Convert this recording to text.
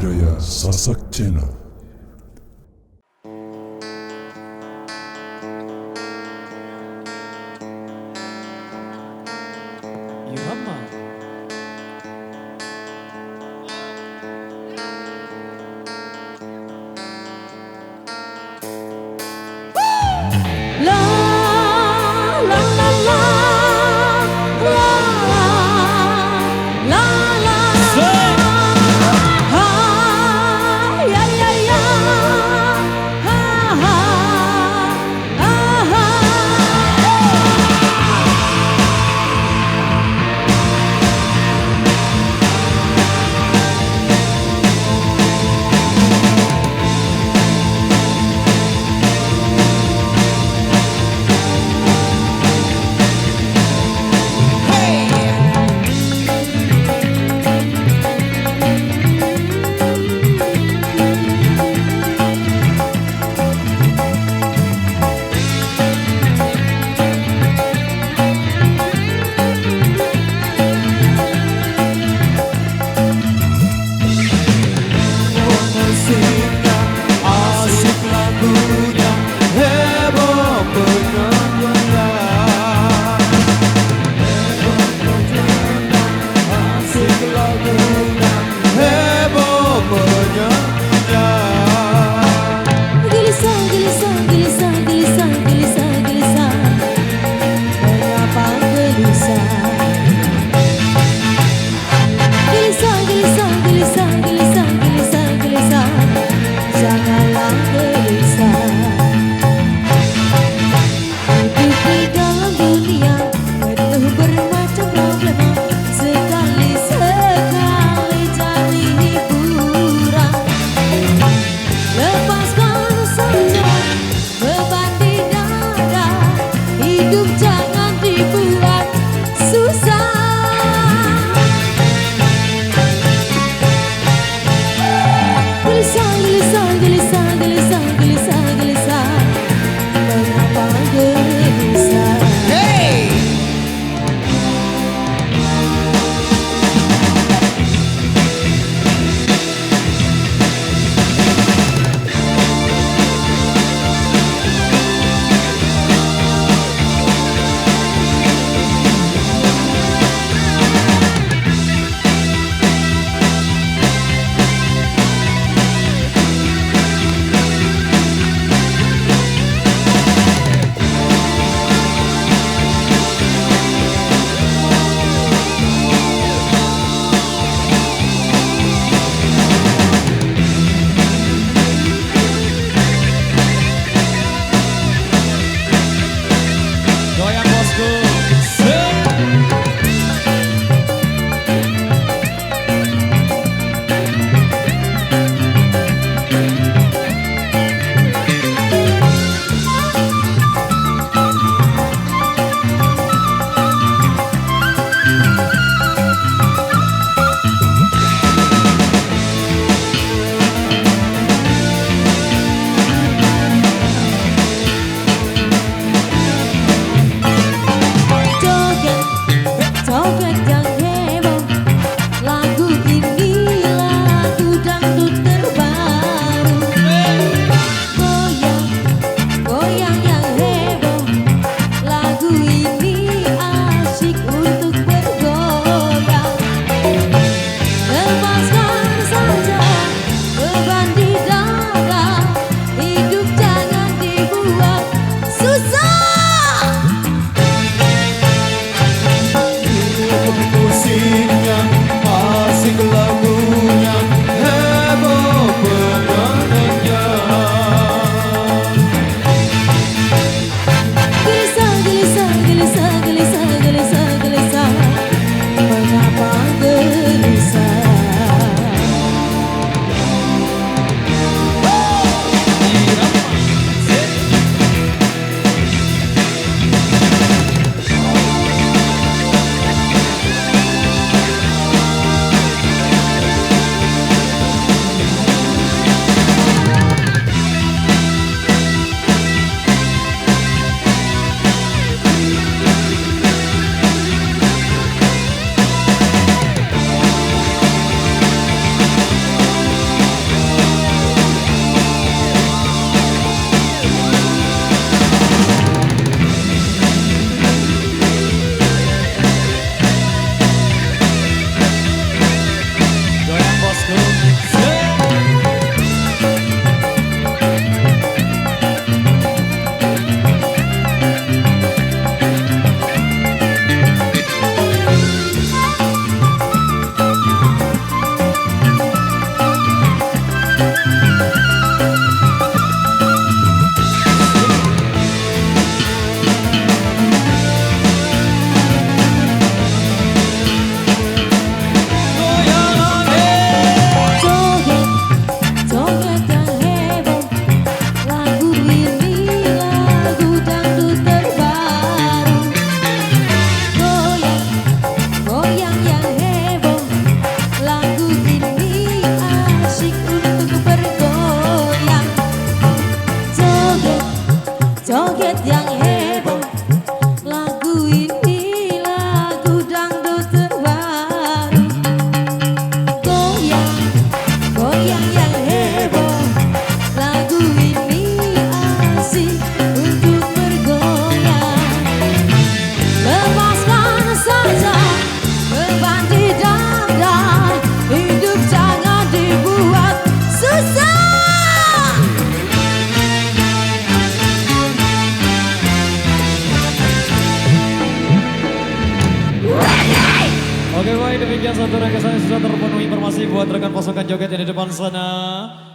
budaya Sasak Channel. Irama. La la la la la la la ha ya ya ya ha ha ha Asik lagunya, heboh penyanyinya. Asik lagunya, heboh penyanyinya. gelisah gelisah gelisah gelisah gelisah gelisah mengapa gelisah gelisah gelisah gelisah gelisah gelisah gelisah janganlah gelisah hidup di dalam dunia penuh bermacam problema sekali-sekali cari hiburan lepaskan saja beban di dada hidup jangan dibuat susah gelisah gelisah gelisah gelisah gelisah gelisah mengapa gelisah Goyang bosku. joget joget yang heboh lagu ini lagu dangdut terbaru goyang goyang yang heboh lagu ini asyik untuk bergoyang lepaskan saja beban di dada hidup jangan dibuat susah Musiknya, asik lagunya, heboh penyanyinya. gelisah gelisah gelisah gelisah gelisah gelisah mengapa gelisah demikian satu rekan saya sudah terpenuhi informasi buat rekan pasukan joget yang di depan sana.